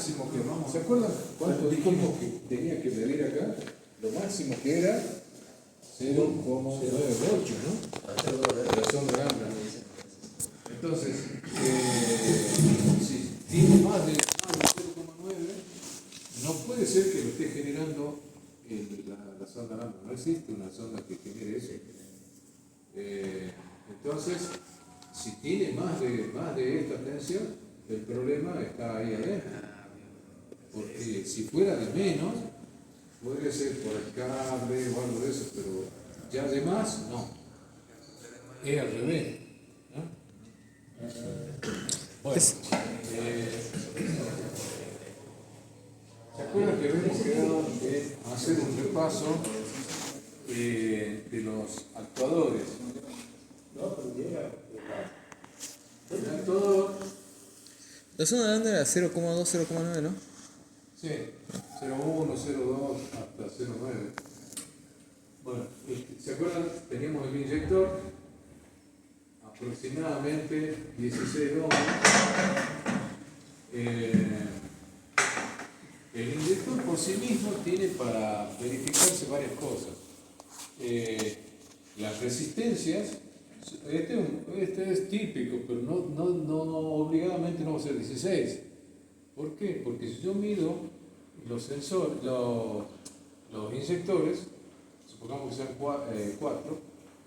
máximo que vamos, ¿se acuerdan cuánto dijimos que tenía que medir acá? Lo máximo que era 0,08, ¿no? La sonda lambda. Entonces, si tiene más de 0,9, no puede ser que lo esté generando la sonda lambda. No existe una sonda que genere eso. Entonces, si tiene más de esta tensión, el problema está ahí adentro. Porque si fuera de menos, podría ser por el cable o algo de eso, pero ya de más, no. Es al revés, ¿no? Bueno, ¿se acuerdan que habíamos quedado en hacer un repaso de los actuadores? El actuador... La sonda lambda era 0,2, 0,9, ¿no? Sí, 0,1, 0,2 hasta 0,9. Bueno, ¿se acuerdan? Teníamos el inyector, aproximadamente 16 ohms. El inyector por sí mismo tiene para verificarse varias cosas. Las resistencias, este es típico, pero no obligadamente no va a ser 16. ¿Por qué? Porque si yo mido los sensores, los inyectores, supongamos que sean 4,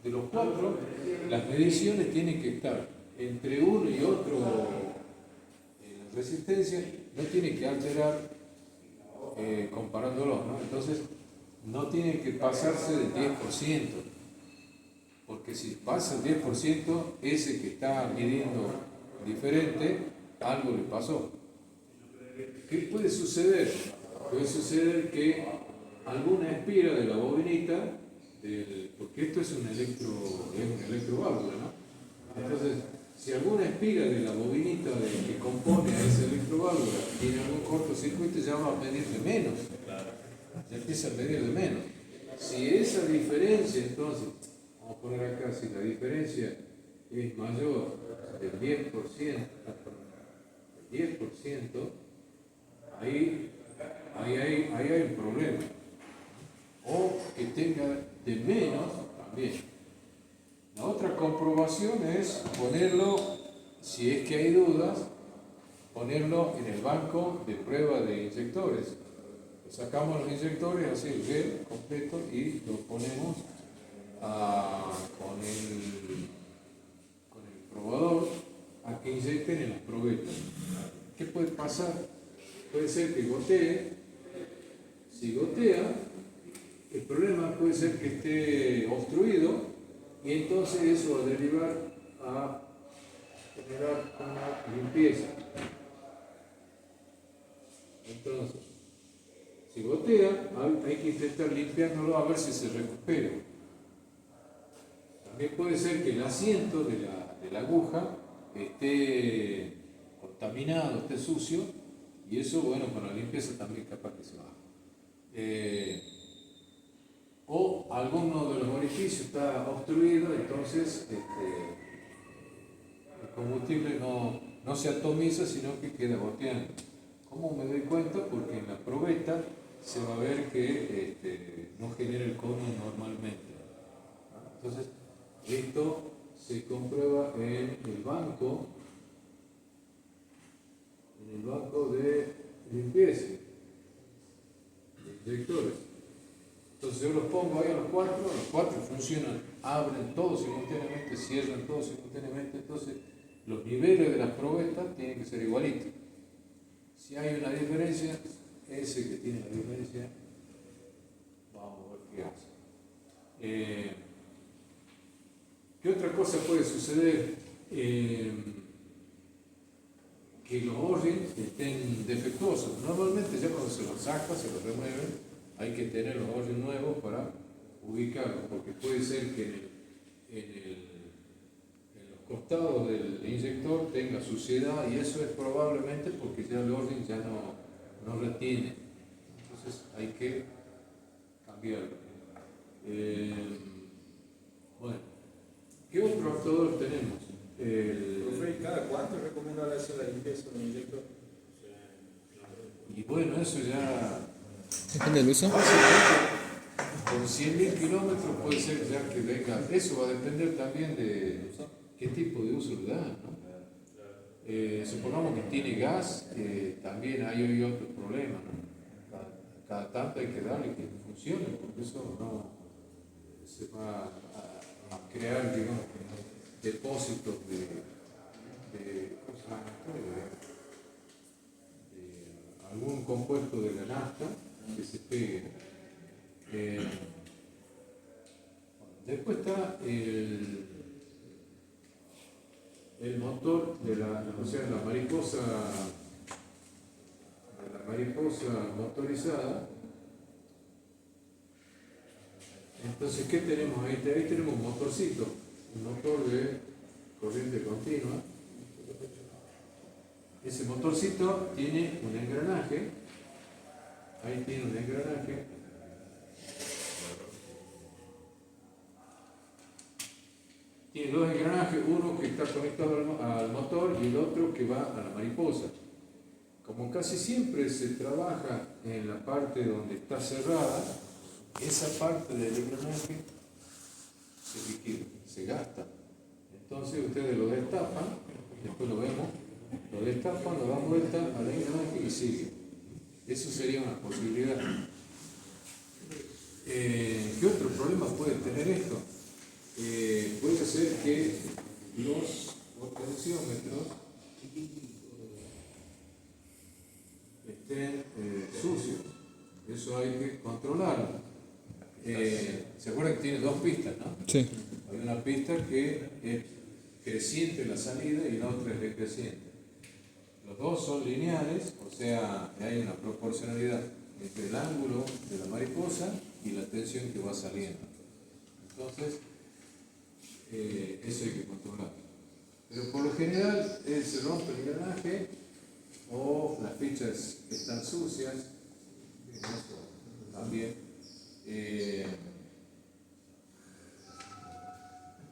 de los 4, las mediciones tienen que estar entre uno y otro, la resistencia no tiene que alterar comparándolos, ¿no? Entonces, no tiene que pasarse del 10%, porque si pasa el 10%, ese que está midiendo diferente, algo le pasó. ¿Qué puede suceder? Puede suceder que alguna espira de la bobinita, porque esto es una electroválvula, ¿no? Entonces, si alguna espira de la bobinita que compone a esa electroválvula tiene algún cortocircuito, ya va a medir de menos. Ya empieza a medir de menos. Si esa diferencia, entonces, vamos a poner acá, si la diferencia es mayor del 10%, ahí hay un problema. O que tenga de menos también. La otra comprobación es ponerlo, si es que hay dudas, ponerlo en el banco de prueba de inyectores. Sacamos los inyectores, así el gel completo, y lo ponemos con el probador a que inyecten en las probetas. ¿Qué puede pasar? Puede ser que gotee. Si gotea, el problema puede ser que esté obstruido y entonces eso va a derivar a generar una limpieza. Entonces, si gotea, hay que intentar limpiándolo a ver si se recupera. También puede ser que el asiento de la aguja esté contaminado, esté sucio, y eso, bueno, con la limpieza también capaz que se baja. O alguno de los orificios está obstruido, entonces el combustible no se atomiza, sino que queda goteando. ¿Cómo me doy cuenta? Porque en la probeta se va a ver que no genera el cono normalmente. Entonces, esto se comprueba en el banco de limpieza de inyectores. Entonces yo los pongo ahí a los 4 funcionan, abren todos simultáneamente, cierran todos simultáneamente, entonces los niveles de las probetas tienen que ser igualitos. Si hay una diferencia, ese que tiene la diferencia, vamos a ver qué hace. ¿Qué otra cosa puede suceder? Que los O-rings estén defectuosos. Normalmente ya cuando se los saca, se los remueven, hay que tener los O-rings nuevos para ubicarlos, porque puede ser que en los costados del inyector tenga suciedad, y eso es probablemente porque ya el O-ring ya no retiene. Entonces hay que cambiarlo. Bueno, ¿qué otro actuador tenemos? ¿Cada cuánto recomienda hacer la limpieza de un inyector? Y bueno, eso ya Depende del uso. básicamente con 100.000 kilómetros puede ser ya que venga. Eso va a depender también de qué tipo de uso le dan, ¿no? Supongamos que tiene gas, también hay otros problemas, ¿no? Cada tanto hay que darle que funcione, porque eso no se va a crear, digamos, depósitos ¿cómo se llama esto? De algún compuesto de la nafta que se pegue. Después está el motor de la mariposa motorizada. Entonces, ¿qué tenemos ahí? Ahí tenemos un motorcito, un motor de corriente continua. Ese motorcito tiene un engranaje, ahí tiene un engranaje. Tiene dos engranajes, uno que está conectado al motor y el otro que va a la mariposa. Como casi siempre se trabaja en la parte donde está cerrada, esa parte del engranaje se liquida, se gasta. Entonces ustedes lo destapan, después lo vemos, lo destapan, lo dan vuelta al engranaje y sigue. Eso sería una posibilidad. ¿Qué otro problema puede tener esto? Puede ser que los potenciómetros estén sucios. Eso hay que controlarlo. ¿Se acuerdan que tiene dos pistas, no? Sí. Hay una pista que es creciente la salida y la otra es decreciente. Los dos son lineales, o sea, hay una proporcionalidad entre el ángulo de la mariposa y la tensión que va saliendo. Entonces, eso hay que controlar. Pero por lo general se rompe el engranaje o las fichas están sucias, eso también.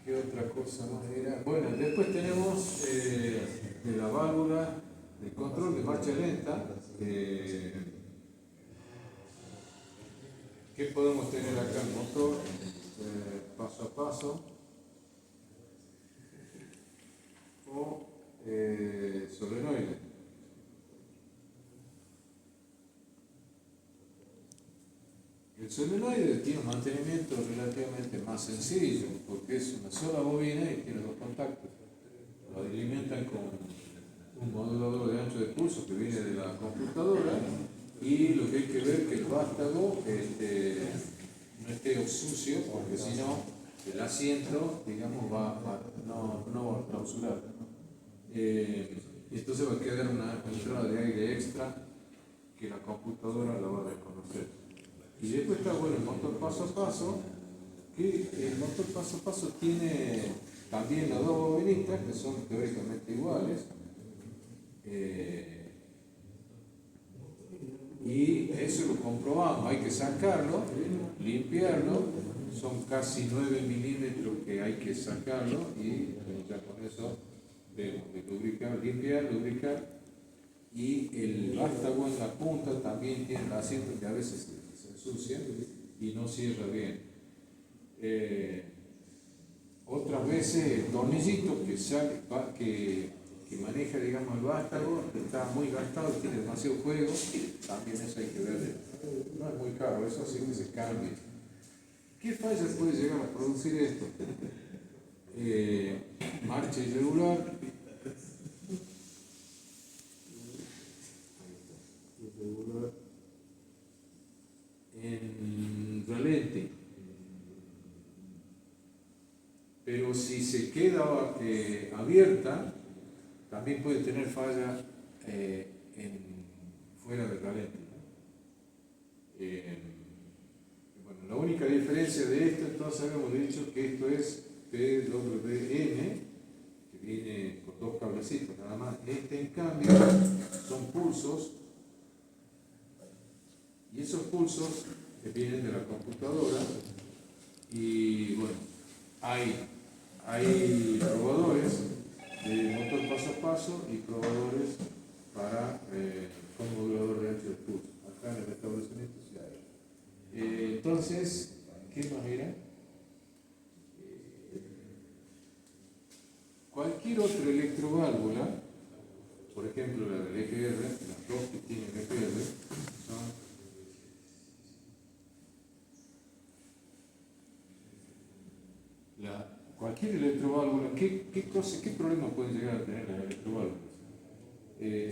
¿Qué otra cosa más era? Bueno, después tenemos de la válvula de control de marcha lenta. ¿Qué podemos tener acá? El motor paso a paso o solenoide. El solenoide tiene un mantenimiento relativamente más sencillo porque es una sola bobina y tiene dos contactos. Lo alimentan con un modulador de ancho de pulso que viene de la computadora y lo que hay que ver es que el vástago no esté sucio porque si no el asiento, digamos, no va a clausurar. Entonces va a quedar una entrada de aire extra que la computadora la va a reconocer. Y después está bueno el motor paso a paso, que el motor paso a paso tiene también las dos bobinitas que son teóricamente iguales. Y eso lo comprobamos, hay que sacarlo, limpiarlo, son casi 9 milímetros que hay que sacarlo y ya con eso vemos de lubricar, limpiar, lubricar. Y el vástago en la punta también tiene el asiento que a veces se ensucia y no cierra bien. Otras veces el tornillito que maneja, digamos, el vástago está muy gastado, tiene demasiado juego, también eso hay que ver. No es muy caro, eso sí que se cambia. ¿Qué fallas puede llegar a producir esto? Marcha irregular. En ralente, pero si se queda abierta también puede tener falla fuera del ralente, ¿no? Bueno, la única diferencia de esto, entonces habíamos dicho que esto es PWM, que viene con dos cablecitos nada más. Este en cambio son pulsos. Y esos pulsos que vienen de la computadora y bueno, hay probadores de motor paso a paso y probadores para con modulador de ancho de Entonces, ¿qué más era? Cualquier otra electroválvula, por ejemplo la del EGR, las dos que tiene el EGR, son cualquier electroválvula. ¿Qué problema pueden llegar a tener las electroválvulas?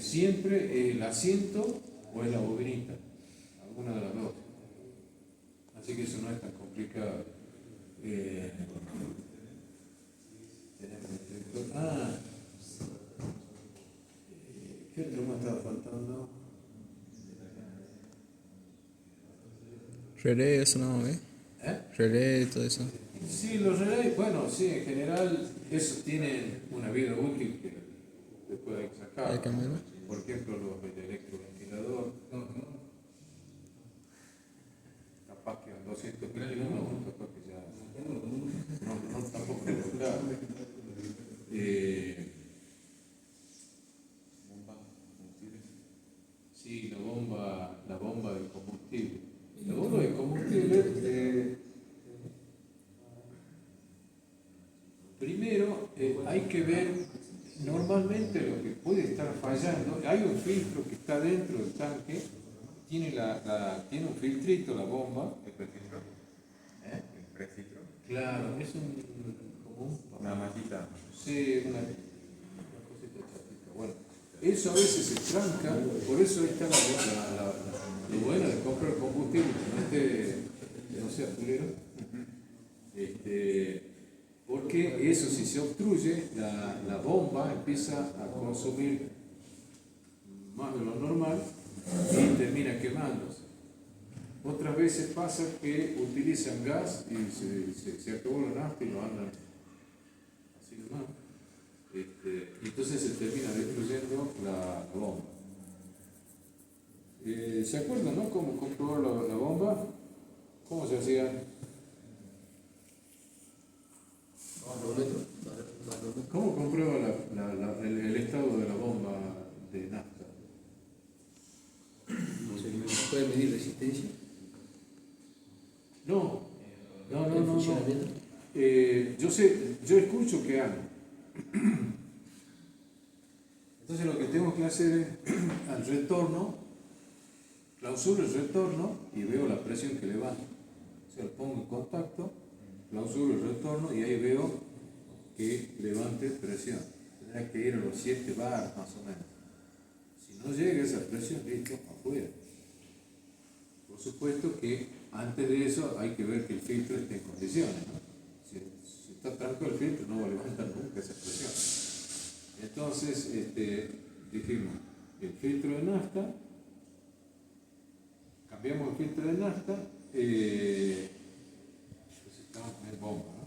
Siempre el asiento o es la bobinita, alguna de las dos. Así que eso no es tan complicado. ¿Qué otro me estaba faltando? Relé, eso no, ¿eh? Relé, todo eso. Sí, los relays, bueno, sí, en general, esos tienen una vida útil que después hay que sacar. Hay que cambiarlo. Por ejemplo, el electroventilador, capaz que a 200 kilómetros, capaz que ya no tampoco es claro. Sí, la bomba de combustible. La bomba de combustible, primero hay que ver normalmente lo que puede estar fallando. Hay un filtro que está dentro del tanque, tiene un filtrito la bomba. ¿El prefiltro? ¿El prefiltro? Claro, es Una mallita. Sí, una cosita chatita. Bueno, eso a veces se tranca, por eso está lo bueno de comprar combustible, que no sea fulero. Porque eso, si se obstruye, la bomba empieza a consumir más de lo normal y termina quemándose. Otras veces pasa que utilizan gas y se acabó la nafta y lo andan así nomás. Y entonces se termina destruyendo la bomba. ¿Se acuerdan, no? ¿Cómo comprobar la bomba? ¿Cómo se hacía? ¿Cómo comprueba el estado de la bomba de nafta? ¿Puede medir resistencia? No. ¿El funcionamiento? Yo escucho que anda. Entonces lo que tengo que hacer es al retorno, clausuro el retorno y veo la presión que levanta. O sea, lo pongo en contacto, clausuro el retorno y ahí veo que levante presión. Tendrá que ir a los 7 bar más o menos. Si no llega esa presión, listo, afuera. Por supuesto que antes de eso hay que ver que el filtro esté en condiciones, ¿no? Si está tranco el filtro no va a levantar nunca esa presión. Entonces, dijimos, el filtro de nafta, cambiamos el filtro de nafta, pues estamos en bomba, ¿no?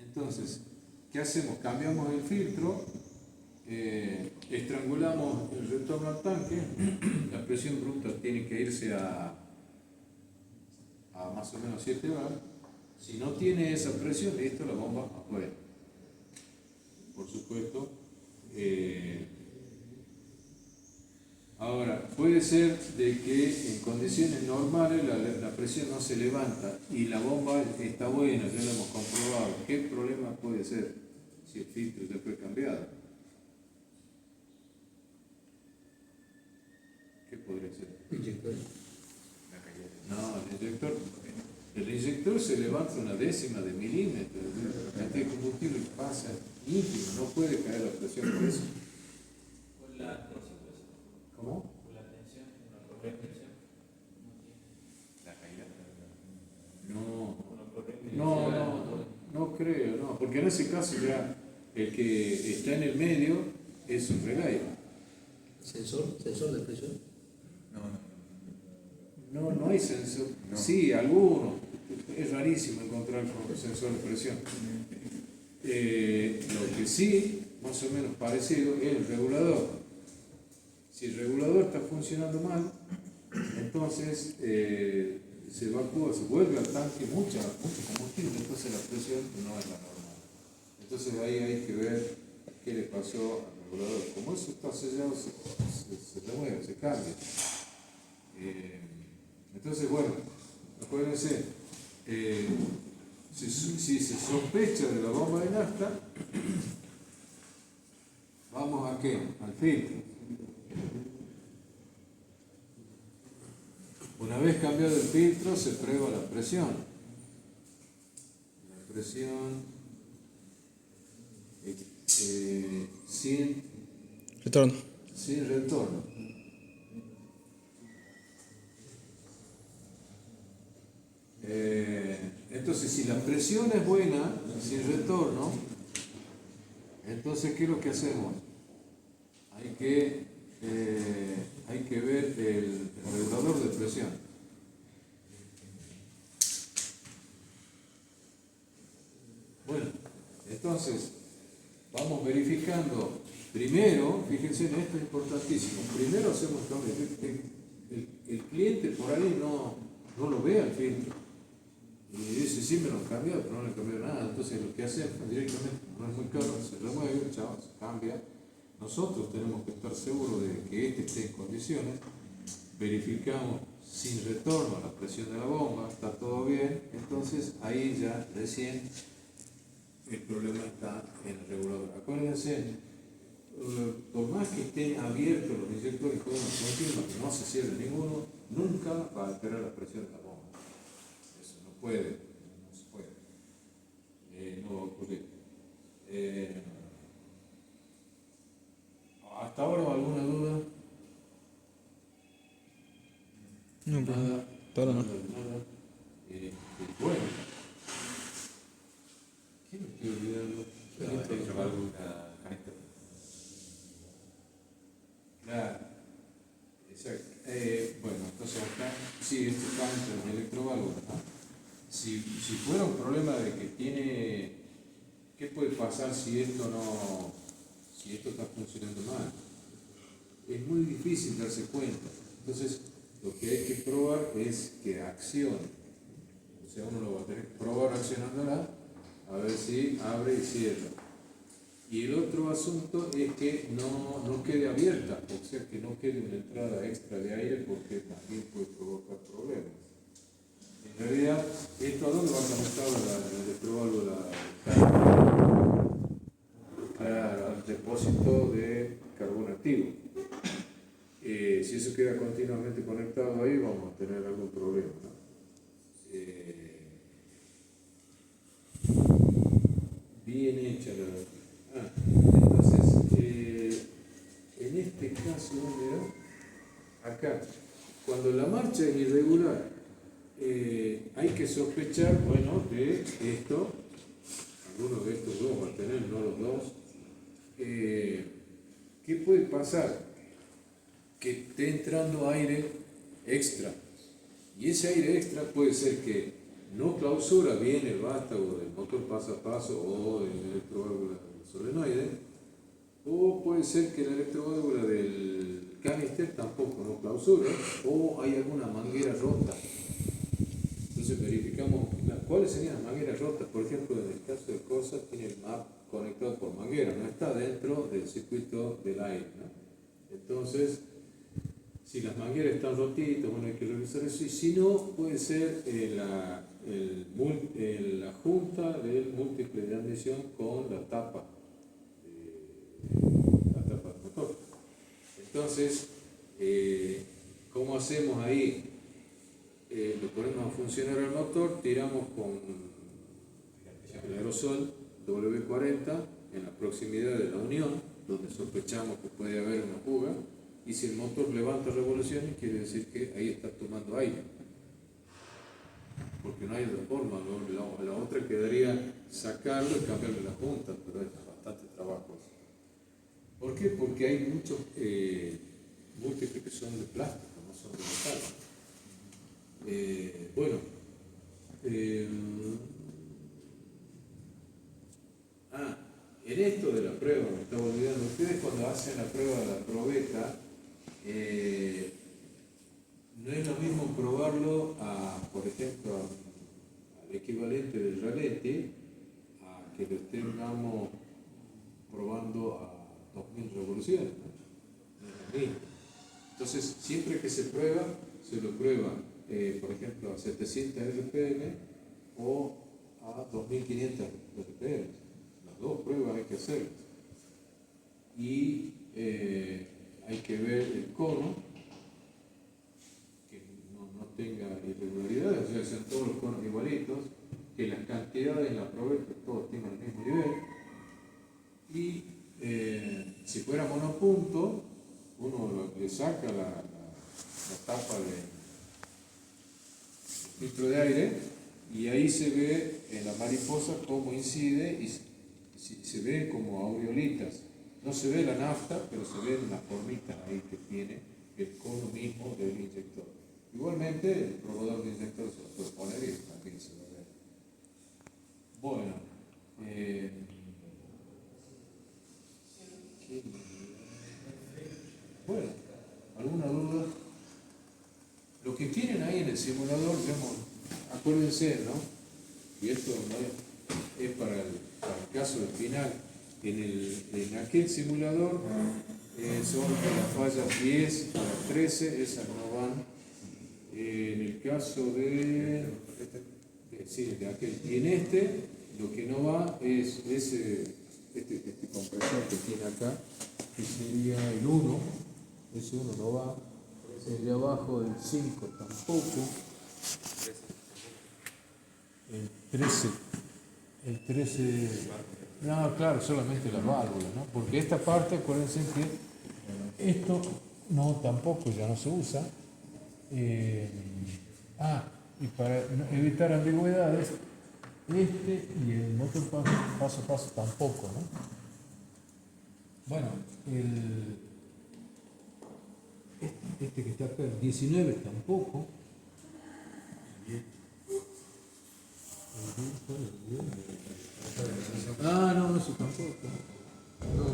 Entonces, ¿qué hacemos? Cambiamos el filtro, estrangulamos el retorno al tanque, la presión bruta tiene que irse a más o menos 7 bar. Si no tiene esa presión, listo, la bomba afuera. Por supuesto. Ahora, puede ser de que en condiciones normales la presión no se levanta y la bomba está buena, ya lo hemos comprobado. ¿Qué problema puede ser si el filtro ya fue cambiado? ¿Qué podría ser? Inyector. No, el inyector se levanta una décima de milímetro. La cantidad de combustible pasa ínfimo, no puede caer la presión por eso. Por la tensión, pues. ¿Cómo? Por la tensión, una corriente tensión. La caída. No creo, no, porque en ese caso ya el que está en el medio es un relay. ¿Sensor de presión? No hay sensor. No. Sí, algunos. Es rarísimo encontrar con sensor de presión. Lo que sí, más o menos parecido, es el regulador. Si el regulador está funcionando mal, entonces se evacúa, se vuelve al tanque mucho combustible, entonces la presión no es la normal. Entonces ahí hay que ver qué le pasó a regulador. Como eso está sellado, se remueve, se cambia. Entonces, bueno, acuérdense, si se sospecha de la bomba de nafta, vamos a qué? Al filtro. Una vez cambiado el filtro, se prueba la presión. La presión sin Retorno. retorno. Entonces, si la presión es buena, sin retorno, entonces, ¿qué es lo que hacemos? Hay que ver el regulador de presión. Bueno, entonces, vamos verificando. Primero, fíjense en esto, es importantísimo. Primero hacemos cambio. El cliente por ahí no lo ve al filtro. Y dice, sí, me lo han cambiado, pero no le han cambiado nada. Entonces, lo que hacemos directamente, no es muy caro, se remueve, chao, se cambia. Nosotros tenemos que estar seguros de que este esté en condiciones. Verificamos sin retorno la presión de la bomba, está todo bien. Entonces, ahí ya recién el problema está en el regulador. Acuérdense, por más que estén abiertos los inyectores con continuo, que no se cierre ninguno, nunca va a alterar la presión de la bomba. Eso no se puede. No va a ocurrir. ¿Hasta ahora alguna duda? No, pues, Nada. hasta ahora no. Nada. Bueno. ¿Qué me estoy olvidando? Electroválvula canister. Claro. Exacto. Bueno, entonces acá, sí, este cambio en electroválvula, ¿no? Si fuera un problema de que tiene, ¿qué puede pasar si esto está funcionando mal? Es muy difícil darse cuenta. Entonces, lo que hay que probar es que accione. O sea, uno lo va a tener que probar accionándola, a ver si abre y cierra. Y el otro asunto es que no quede abierta, o sea, que no quede una entrada extra de aire porque también puede provocar problemas. En realidad, ¿esto a dónde va conectado la electroválvula? Claro, al depósito de carbón activo. Si eso queda continuamente conectado ahí, vamos a tener algún problema, ¿no? Bien hecha la... entonces, en este caso, mira, acá, cuando la marcha es irregular, hay que sospechar, bueno, de esto, alguno de estos dos va a tener, no los dos. ¿Qué puede pasar? Que esté entrando aire extra. Y ese aire extra puede ser que no clausura bien el vástago del motor paso a paso o del electroválvula del solenoide, o puede ser que la electroválvula del canister tampoco no clausura, o hay alguna manguera rota. Entonces verificamos cuáles serían las mangueras rotas. Por ejemplo, en el caso de Corsa tiene el MAP conectado por manguera, no está dentro del circuito del aire, ¿no? Entonces, si las mangueras están rotitas, bueno, hay que revisar eso. Y si no, puede ser la junta del múltiple de admisión con la tapa del motor. Entonces, ¿cómo hacemos ahí? Lo ponemos a funcionar el motor, tiramos con el aerosol W40 en la proximidad de la unión, donde sospechamos que puede haber una fuga, y si el motor levanta revoluciones, quiere decir que ahí está tomando aire. Porque no hay otra forma, ¿no? La otra quedaría sacarlo y cambiarle la punta, pero es bastante trabajo. ¿Por qué? Porque hay muchos múltiples que son de plástico, no son de metal. Bueno, en esto de la prueba, me estaba olvidando, ustedes cuando hacen la prueba de la probeta, no es lo mismo probarlo por ejemplo, al equivalente del Raletti, a que lo estemos probando a 2000 revoluciones, ¿no? No es lo mismo. Entonces, siempre que se prueba, se lo prueba, por ejemplo, a 700 RPM o a 2500 RPM. Las dos pruebas hay que hacer. Y hay que ver el cono, que no tenga irregularidades, o sea, sean todos los conos igualitos, que las cantidades en la prueba que todos tengan el mismo nivel. Y si fuera monopunto, uno le saca la tapa del filtro de aire y ahí se ve en la mariposa cómo incide y se ve como aureolitas. No se ve la nafta, pero se ven las formitas ahí que tiene el cono mismo del inyector. Igualmente, el probador de inyector se lo puede poner y también se va a ver. Bueno, bueno, ¿alguna duda? Lo que tienen ahí en el simulador, digamos, acuérdense, ¿no? Y esto ¿no? es para el caso del final. En aquel simulador son las fallas 10 a las 13, esas no van. En el caso de aquel. Y en este, lo que no va es este compresor que tiene acá, que sería el 1, ese 1 no va. El de abajo del 5 tampoco. El 13, no, claro, solamente las válvulas, ¿no? Porque esta parte, acuérdense que esto no, tampoco ya no se usa. Y para evitar ambigüedades, y el motor paso a paso tampoco, ¿no? Bueno, este que está acá, el 19 tampoco. No, eso tampoco. No,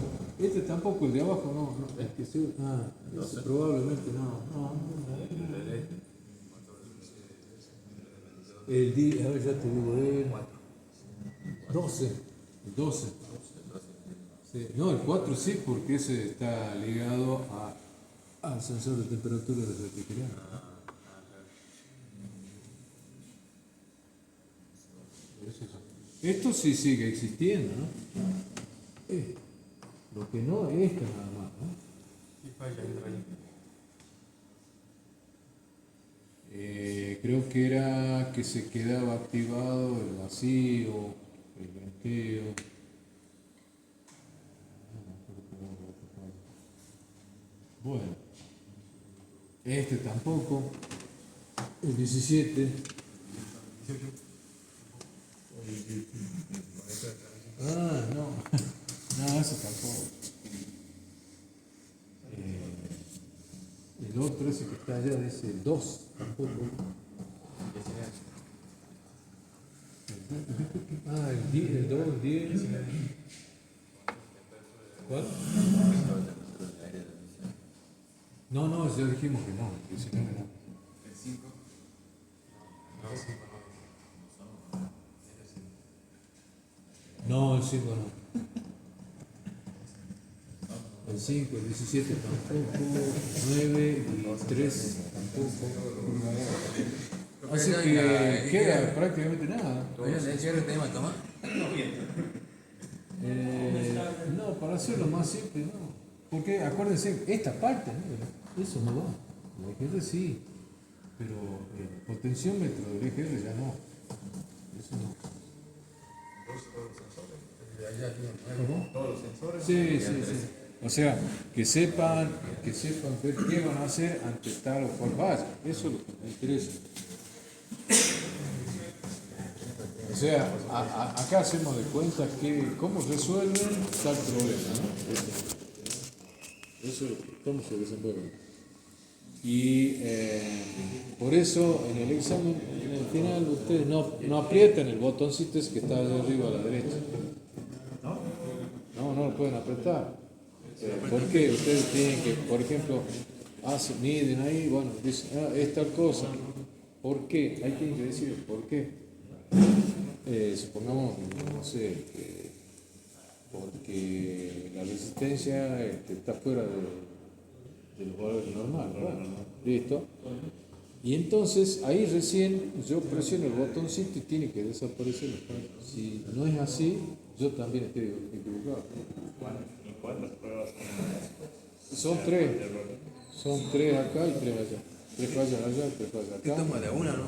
este tampoco, el de abajo no. Es que ese probablemente no. A ver, ya te digo, el 12. El 12. Sí. No, el 4 sí, porque ese está ligado al sensor de temperatura del refrigerante. Esto sí sigue existiendo, ¿no? Lo que no es esto nada más, ¿no? ¿Qué falla entra ahí? Creo que era que se quedaba activado el vacío, el venteo. Bueno, este tampoco, el 17. No, eso tampoco. El otro, ese que está allá, dice el 2, tampoco. El 10, el 2, el 10. ¿Cuál? No, ya dijimos que no, el 19 no. ¿El 5? No, el 5 no. No, el 5 no. El 5, el 17 tampoco, el 9, el 3 tampoco. Así que queda prácticamente nada. ¿Qué tema toma? No, para hacerlo más simple, no. Porque acuérdense, esta parte, ¿no? Eso no va. El EGR sí, pero el potenciómetro del EGR ya no. Eso no. Todos los sensores. Sí. O sea, que sepan qué van a hacer ante tal o cual falla. Eso es lo que me interesa. O sea, acá hacemos de cuenta cómo resuelven tal problema, ¿no? Eso es cómo se desenvuelve. Y por eso en el examen, en el final, ustedes no aprietan el botoncito ese que está allá arriba a la derecha. No lo pueden apretar. ¿Por qué? Ustedes tienen que, por ejemplo, miden ahí, bueno, dicen, es tal cosa. ¿Por qué? Hay que decir por qué. Supongamos, no sé, porque la resistencia resistencia está fuera de los valores normales. Bueno, listo. Y entonces ahí recién yo presiono el botoncito y tiene que desaparecer el fallo. Si no es así, yo también estoy equivocado. ¿Y cuántas pruebas Son tres. Son tres acá y tres allá. Tres fallas allá, tres fallas ¿Qué acá. toma de una, no?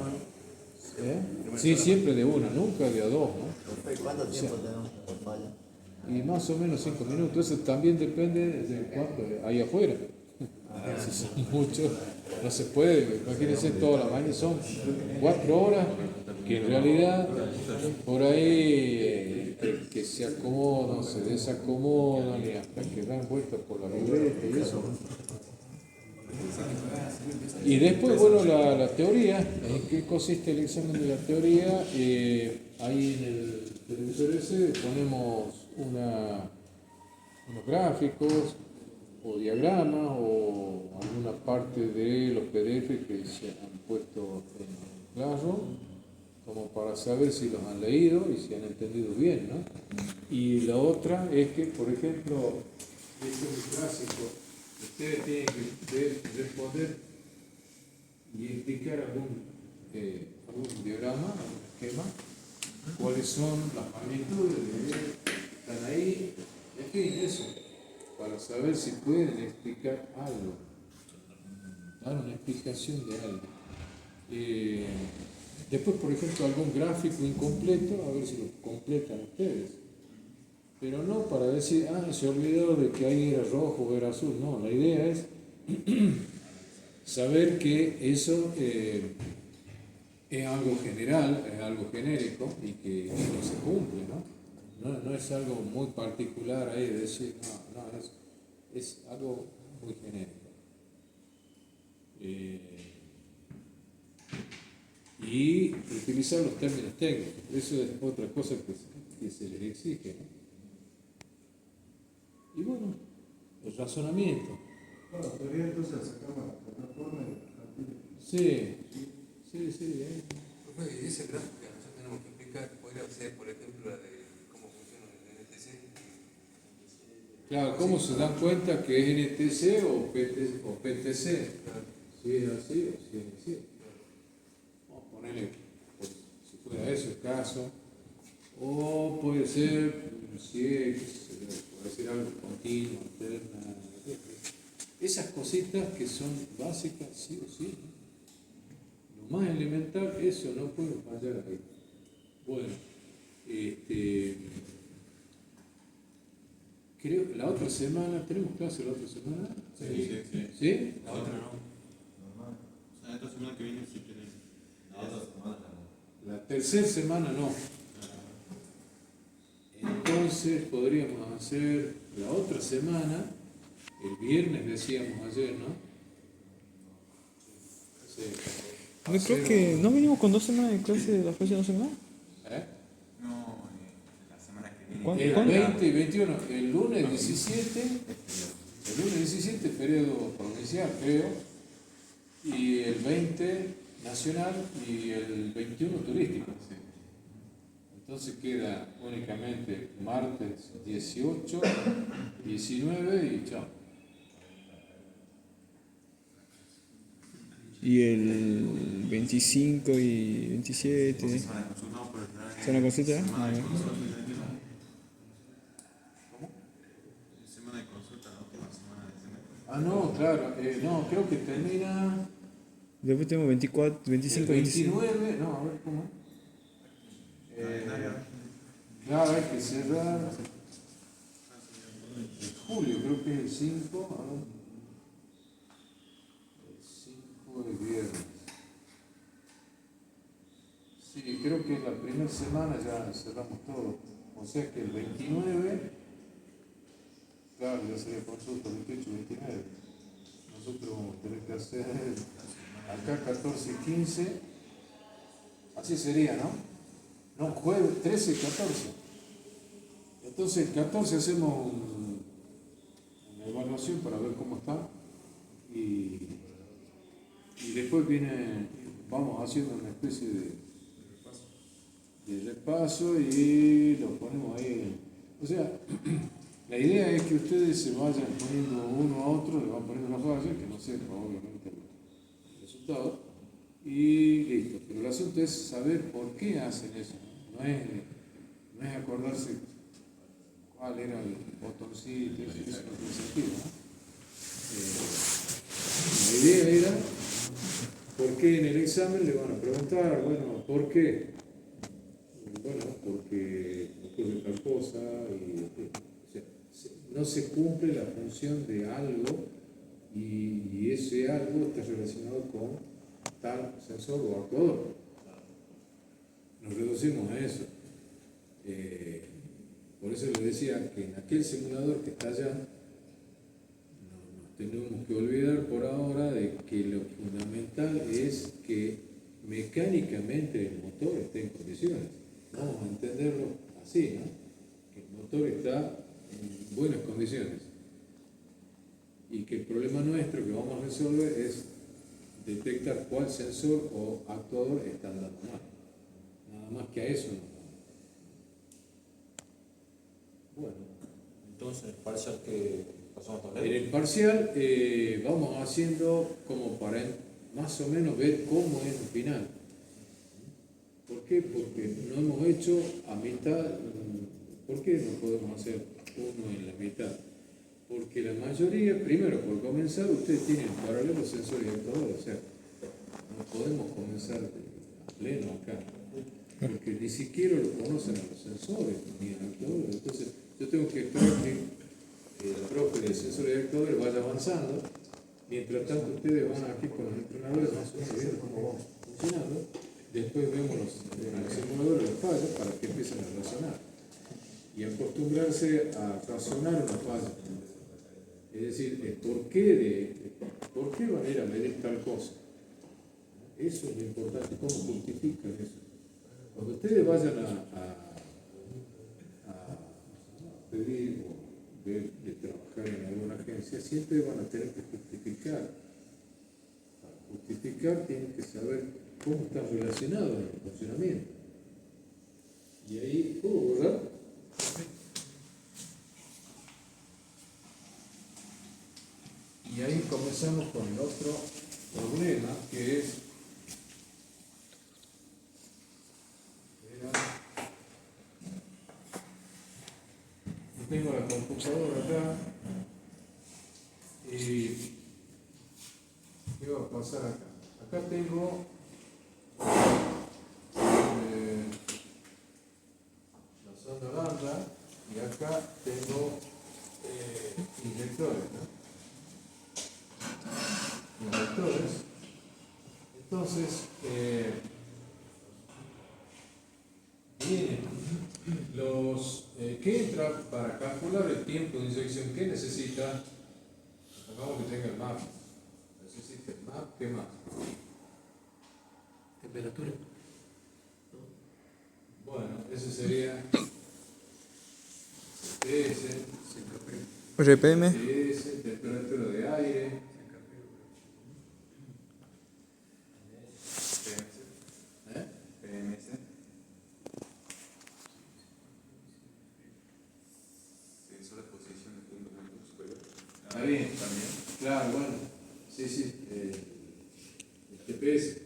¿Eh? Sí, siempre de una, nunca de a dos, ¿no? ¿Cuánto tiempo tenemos por falla? Y más o menos 5 minutos. Eso también depende de cuánto hay afuera. Si son muchos, no se puede. Imagínense toda la mañana, son 4 horas que en realidad por ahí que se acomodan, se desacomodan y hasta que dan vueltas por la libreta y eso. Y después, bueno, la teoría, ¿en qué consiste el examen de la teoría? Ahí en el televisor ese ponemos unos gráficos o diagramas o alguna parte de los PDF que se han puesto en Classroom, como para saber si los han leído y si han entendido bien, ¿no? Y la otra es que, por ejemplo, este es un clásico, ustedes tienen que responder y explicar algún diagrama, algún esquema, cuáles son las magnitudes están ahí, en fin, eso, para saber si pueden explicar algo, dar una explicación de algo. Después, por ejemplo, algún gráfico incompleto, a ver si lo completan ustedes. Pero no para decir, se olvidó de que ahí era rojo o era azul. No, la idea es saber que eso es algo general, es algo genérico y que no se cumple, ¿no? No es algo muy particular ahí de decir, no, es algo muy genérico. Y utilizar los términos técnicos, eso es otra cosa que se les exige, ¿no? Y bueno, el razonamiento. Bueno, teoría entonces sacamos la plataforma y Sí. Profe, y ese gráfico que nosotros tenemos que explicar, podría ser, por ejemplo, la de cómo funciona el NTC. Claro, ¿cómo se dan cuenta que es NTC o PTC? Si es así o si es así. Vamos a ponerle, pues, si fuera eso el caso, o puede ser, si es, puede ser algo continuo, alterna, esas cositas que son básicas, sí o sí. Lo más elemental, eso no puede fallar ahí. Bueno, creo que la otra semana, ¿tenemos clase la otra semana? ¿Sí? La otra no. O sea, esta semana que viene sí tenemos. La tercera semana no. Entonces podríamos hacer la otra semana, el viernes decíamos ayer, ¿no? Sí. No creo que. ¿No venimos con 2 semanas de clase de la próxima semana? ¿Eh? No, la semana que viene. ¿Cuándo? El 20 y 21, el lunes 17, periodo provincial, creo, y el 20 nacional y el 21 turístico. Entonces queda únicamente martes 18, 19 y chao. Y el 25 y 27. Semana de consulta, no, por el general. ¿Se van a consulta? Semana de Ah, consulta. ¿Cómo? Semana de consulta, la última semana de semestre. Ah, no, claro, no, creo que termina Después tenemos 24, 25, el 26. 29, no, a ver cómo. Claro, hay que cerrar en julio, creo que es el 5, a ver. El 5 de viernes. Sí, creo que la primera semana ya cerramos todo. O sea que el 29, claro, ya sería consulta 28, 29. Nosotros vamos a tener que hacer acá 14 y 15. Así sería, ¿no? No, jueves 13 y 14. Entonces, el 14 hacemos una evaluación para ver cómo está. Y después vamos haciendo una especie de repaso y lo ponemos ahí. O sea, La idea es que ustedes se vayan poniendo uno a otro, le van poniendo una falla, que no sepa obviamente el resultado, y listo. Pero el asunto es saber por qué hacen eso. No es acordarse cuál era el botoncito, eso no tiene sentido, ¿no? La idea era, ¿por qué en el examen le van a preguntar? Bueno, ¿por qué? Bueno, porque ocurre tal cosa y o sea, no se cumple la función de algo y ese algo está relacionado con tal sensor o actuador. Nos reducimos a eso. Por eso les decía que en aquel simulador que está allá, no nos tenemos que olvidar por ahora de que lo fundamental es que mecánicamente el motor esté en condiciones. Vamos a entenderlo así, ¿no? Que el motor está en buenas condiciones y que el problema nuestro que vamos a resolver es detectar cuál sensor o actuador está andando mal. Nada más que a eso no. Bueno, Entonces, el parcial que pasamos a en el parcial vamos haciendo como para más o menos ver cómo es el final. ¿Por qué? Porque no hemos hecho a mitad. ¿Por qué no podemos hacer uno en la mitad? Porque la mayoría, primero por comenzar, ustedes tienen paralelo sensor y actuador, o sea, no podemos comenzar a pleno acá, porque ni siquiera lo conocen a los sensores ni a los actuadores. Entonces, yo tengo que esperar que el profe de sensores y actuadores vaya avanzando, mientras tanto ustedes van aquí con los entrenadores más o menos viendo cómo vamos funcionando. Después vemos los simuladores de fallas para que empiecen a razonar y acostumbrarse a razonar una falla. Es decir, ¿por qué van a ir a medir tal cosa? Eso es lo importante, cómo justifican eso. Cuando ustedes vayan a pedir o de trabajar en alguna agencia, siempre van a tener que justificar. Para justificar tienen que saber cómo está relacionado en el funcionamiento. Y ahí, ¿puedo borrar? Y ahí comenzamos con el otro problema, que es yo tengo la computadora acá y ¿qué va a pasar acá? Acá tengo la sonda lambda y acá tengo inyectores, ¿no? Inyectores. Entonces, vienen los que entran para calcular el tiempo de inyección que necesita. Supongamos que tenga el MAP. Necesita el MAP, ¿qué más? Temperatura. Bueno, ese sería CTS, RPM. CTS, temperatura de aire, ¿eh? PMS. Sensor de posición de punto superior. Está bien, También. claro, bueno, sí, el GPS.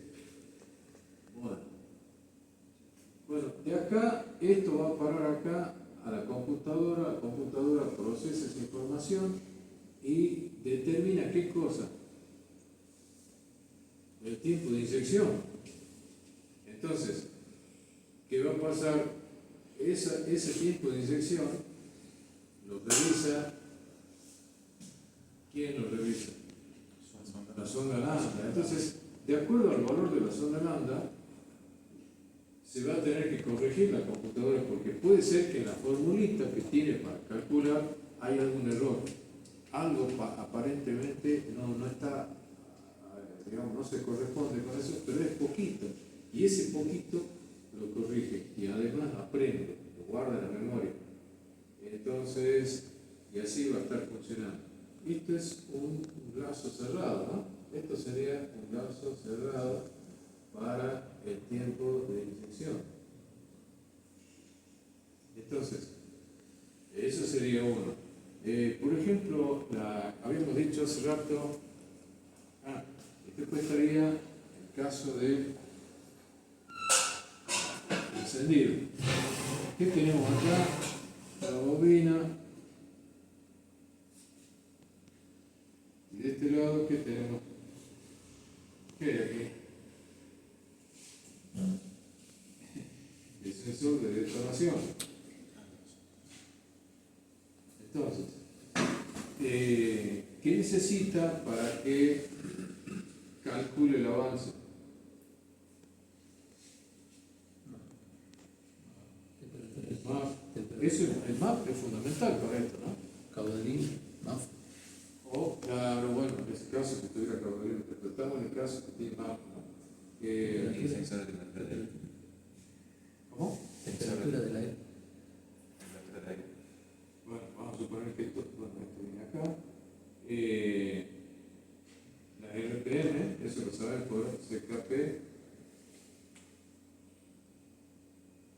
Bueno, de acá, esto va a parar acá a la computadora procesa esa información y determina qué cosa, el tiempo de inyección. Entonces, ¿qué va a pasar? Ese tiempo de inyección lo revisa. ¿Quién lo revisa? La sonda lambda. Entonces, de acuerdo al valor de la sonda lambda, se va a tener que corregir la computadora porque puede ser que en la formulita que tiene para calcular hay algún error. Algo aparentemente no está, digamos, no se corresponde con eso, pero es poquito. Y ese poquito lo corrige y además aprende, lo guarda en la memoria. Entonces, y así va a estar funcionando. Esto es un lazo cerrado, ¿no? Esto sería un lazo cerrado para el tiempo de inyección. Entonces, eso sería uno. Por ejemplo, habíamos dicho hace rato, después estaría el caso de encendido. ¿Qué tenemos acá? La bobina. Y de este lado, ¿qué tenemos? ¿Qué hay aquí? El sensor de detonación. Entonces, ¿qué necesita para que calcule el avance? El MAP es fundamental para esto, ¿no? Caudalín, MAF. O, claro, bueno, en ese caso, si tuviera caudalín, pero estamos en el caso que tiene MAP, ¿no? Y sensores de temperatura. ¿Cómo? Temperatura del aire. Temperatura del aire. Bueno, vamos a suponer que esto viene acá. La RPM, eso lo saben por CKP.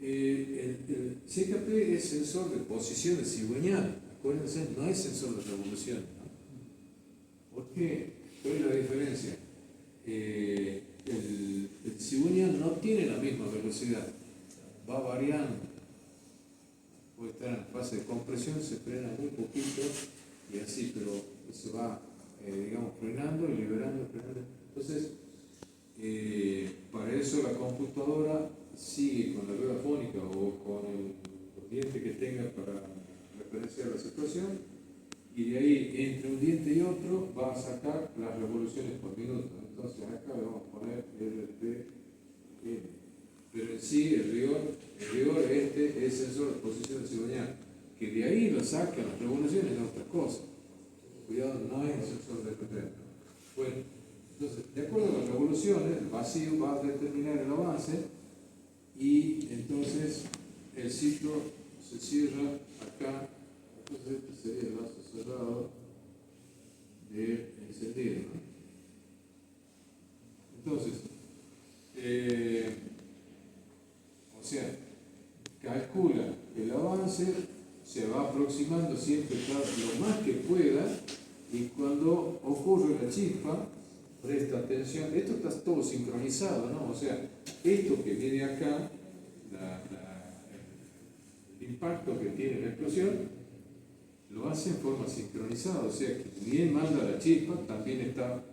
El CKP es sensor de posición de cigüeñal. Acuérdense, no es sensor de revolución, ¿no? ¿Por qué? ¿Cuál es la diferencia? El cigüeñal no tiene la misma velocidad, va variando. Puede estar en fase de compresión, se frena muy poquito y así, pero se va, digamos, frenando y liberando, frenando. Entonces, para eso la computadora sigue con la rueda fónica o con el diente que tenga para referenciar la situación, y de ahí entre un diente y otro va a sacar las revoluciones por minuto. Entonces acá le vamos a poner RPM. Pero en sí el rigor este es sensor de posición cigüeñal, que de ahí lo saca las revoluciones de otras cosas. Cuidado, no es el sensor de RPM. Bueno, entonces, de acuerdo a las revoluciones, el vacío va a determinar el avance, y entonces el ciclo se cierra acá. Entonces este sería el lazo cerrado del encendido, ¿no? Entonces, o sea, calcula el avance, se va aproximando siempre lo más que pueda, y cuando ocurre la chispa, presta atención. Esto está todo sincronizado, ¿no? O sea, esto que viene acá, el impacto que tiene la explosión, lo hace en forma sincronizada. O sea, que bien manda la chispa, también está,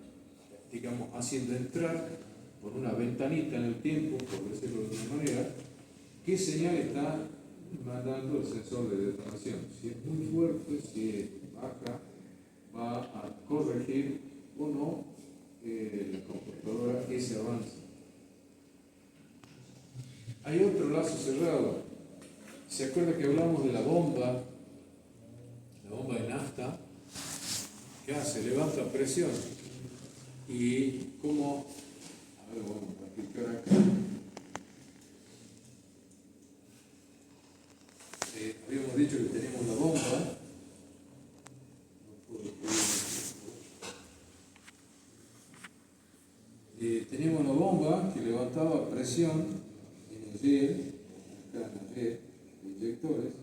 digamos, haciendo entrar por una ventanita en el tiempo, por decirlo de alguna manera, qué señal está mandando el sensor de detonación. Si es muy fuerte, si es baja, va a corregir o no la computadora ese avance. Hay otro lazo cerrado. ¿Se acuerda que hablamos de la bomba de nafta? ¿Qué hace? Levanta presión. Y cómo, a ver, vamos a aplicar acá. Habíamos dicho que tenemos la bomba. Teníamos la bomba que levantaba presión en el riel, acá en el riel de inyectores,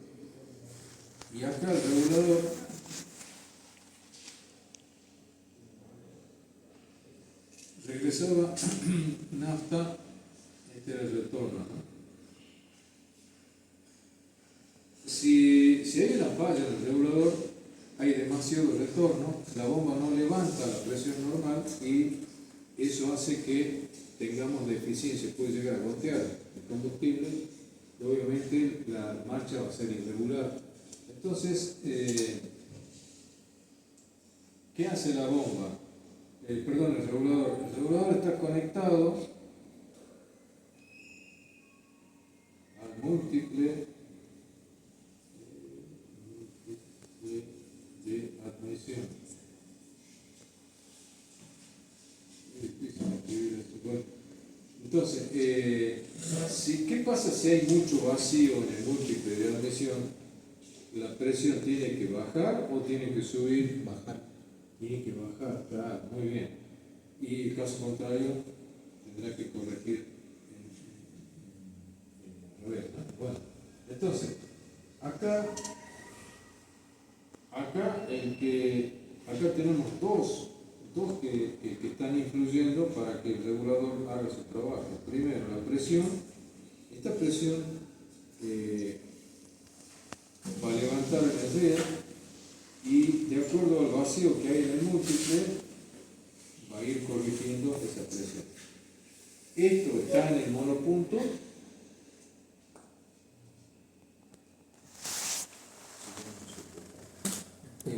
y acá el regulador regresaba nafta. Este era el retorno, ¿no? Si hay una falla en el regulador, hay demasiado retorno, la bomba no levanta la presión normal y eso hace que tengamos deficiencia, puede llegar a gotear el combustible y obviamente la marcha va a ser irregular. Entonces, ¿qué hace la bomba? El regulador. El regulador está conectado al múltiple de admisión. Es difícil escribir esto. Bueno, entonces, ¿qué pasa si hay mucho vacío en el múltiple de admisión? ¿La presión tiene que bajar o tiene que subir? Bajar. Tiene que bajar, claro, muy bien. Y el caso contrario, tendrá que corregir al revés, ¿no? Bueno, entonces, acá acá tenemos dos que están influyendo para que el regulador haga su trabajo. Primero, la presión. Esta presión va a levantar energía y de acuerdo al vacío que hay en el múltiple, va a ir corrigiendo esa presión. Esto está en el monopunto.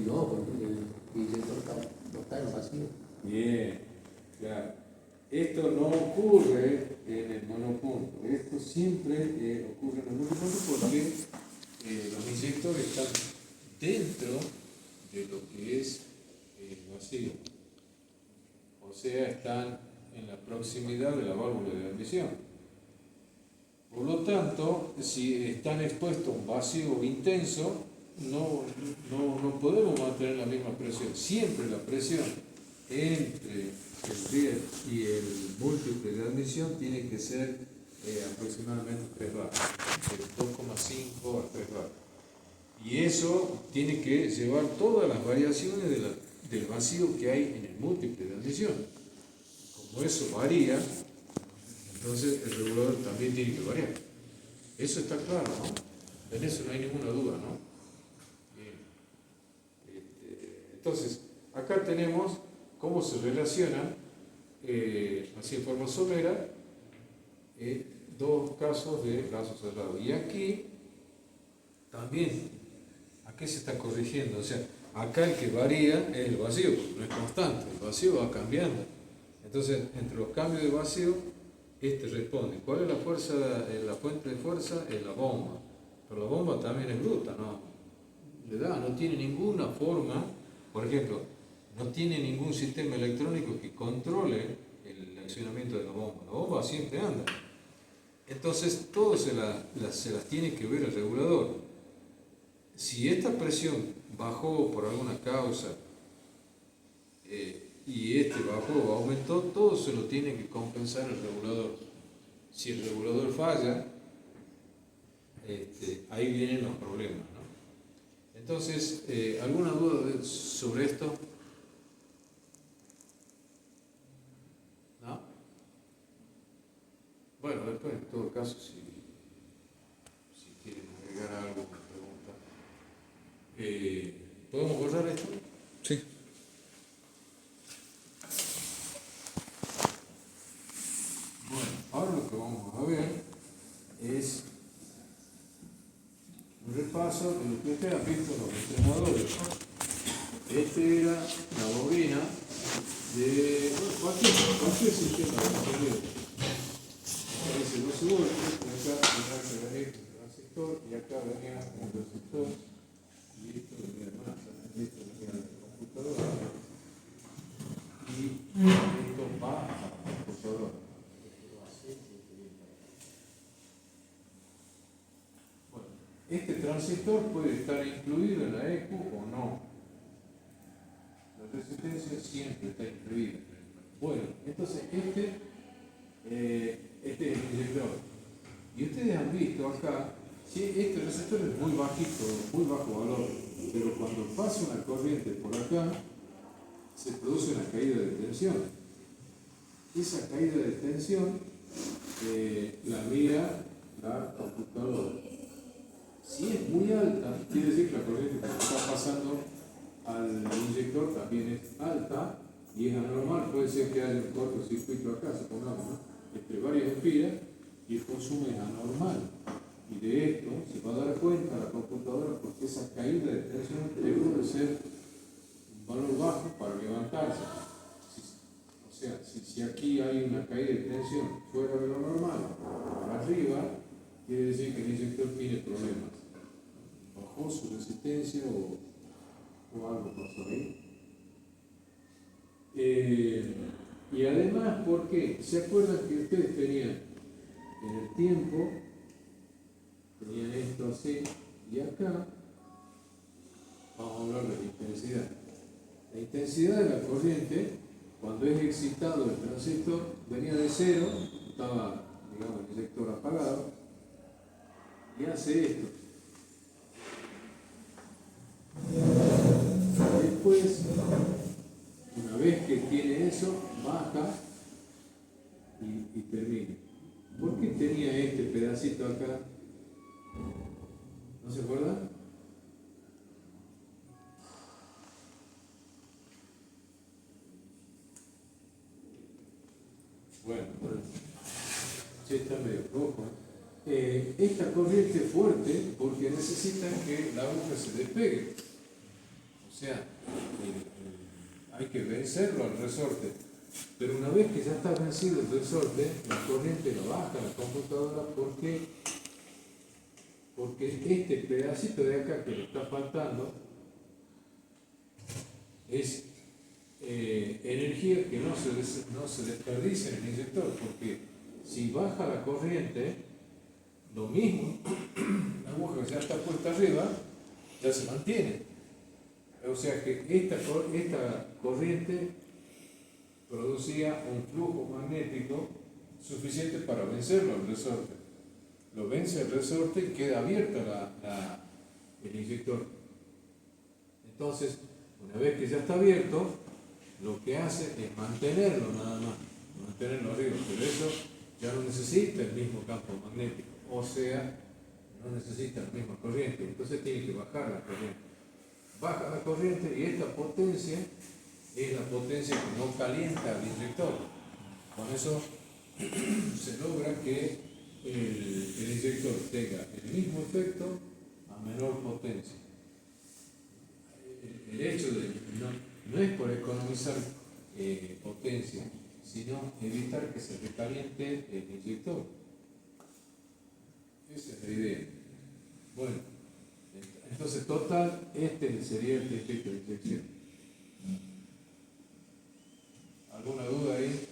No, porque el inyector no está en vacío. Bien, claro. Esto no ocurre en el monopunto. Esto siempre ocurre en el monopunto porque los inyectores están dentro de lo que es el vacío. O sea, están en la proximidad de la válvula de admisión. Por lo tanto, si están expuestos a un vacío intenso, no podemos mantener la misma presión. Siempre la presión entre el riel y el múltiple de admisión tiene que ser aproximadamente 3 bar, de 2,5 a 3 bar. Y eso tiene que llevar todas las variaciones del vacío que hay en el múltiple de admisión. Como eso varía, entonces el regulador también tiene que variar. Eso está claro, ¿no? En eso no hay ninguna duda, ¿no? Bien. Entonces, acá tenemos cómo se relacionan, así en forma somera, dos casos de gaso cerrado. Y aquí también, ¿a qué se está corrigiendo? O sea, acá el que varía es el vacío, porque no es constante, el vacío va cambiando. Entonces, entre los cambios de vacío, responde. ¿Cuál es la fuerza? La fuente de fuerza es la bomba. Pero la bomba también es bruta, ¿no? No tiene ninguna forma, por ejemplo, no tiene ningún sistema electrónico que controle el accionamiento de la bomba. La bomba siempre anda. Entonces, todo se las tiene que ver el regulador. Si esta presión bajó por alguna causa y bajó o aumentó, todo se lo tiene que compensar el regulador. Si el regulador falla, ahí vienen los problemas, ¿no? Entonces, ¿alguna duda sobre esto? ¿No? Bueno, después, en todo caso, si quieren agregar algo, pregunta. ¿Podemos borrar esto? Sí. Bueno, ahora lo que vamos a ver es un repaso de lo que ustedes han visto en los entrenadores. Este era la bobina de cualquier sistema de control. Aparece 12 voltios, y acá venía un transistor, y acá venía un resistor, y esto venía de masa, esto venía de la computadora, y esto va a la computadora. Bueno, este transistor puede estar incluido en la ECU o no. La resistencia siempre está incluida. Bueno, entonces este es el inyector. Y ustedes han visto acá, sí, este resistor es muy bajito, muy bajo valor, pero cuando pasa una corriente por acá, se produce una caída de tensión. Esa caída de tensión la mira la computadora. Si es muy alta, quiere decir que la corriente que está pasando al inyector también es alta y es anormal. Puede ser que haya un cortocircuito acá, supongamos, ¿no? Entre varias espiras, y el consumo es anormal. Y de esto se va a dar cuenta la computadora porque esa caída de tensión debe de ser un valor bajo para levantarse. O sea, si aquí hay una caída de tensión fuera de lo normal, para arriba, quiere decir que el inyector tiene problemas. Bajó su resistencia o algo pasó ahí. Y además, ¿por qué? ¿Se acuerdan que ustedes tenían en el tiempo, tenían esto así, y acá vamos a hablar de la intensidad? La intensidad de la corriente, cuando es excitado el transistor, venía de cero, estaba, digamos, el inyector apagado, y hace esto. después, una vez que tiene eso, baja y termina. ¿Por qué tenía este pedacito acá? ¿No se acuerdan? Bueno, sí está medio rojo. Esta corriente es fuerte porque necesitan que la aguja se despegue. O sea, hay que vencerlo al resorte. Pero una vez que ya está vencido el resorte, la corriente lo baja a la computadora porque este pedacito de acá que le está faltando es energía que no se desperdicia en el inyector, porque si baja la corriente, lo mismo, la aguja que ya está puesta arriba, ya se mantiene. O sea que esta corriente producía un flujo magnético suficiente para vencerlo al resorte. Lo vence el resorte y queda abierta el inyector. Entonces, una vez que ya está abierto, lo que hace es mantenerlo nada más, mantenerlo arriba, pero eso ya no necesita el mismo campo magnético, o sea, no necesita la misma corriente, entonces tiene que bajar la corriente. Baja la corriente y esta potencia es la potencia que no calienta al inyector. Con eso se logra que el inyector tenga el mismo efecto a menor potencia. El hecho de no es por economizar potencia, sino evitar que se recaliente el inyector. Esa es la idea. Bueno, entonces total, este sería el efecto de inyección. ¿Alguna duda ahí?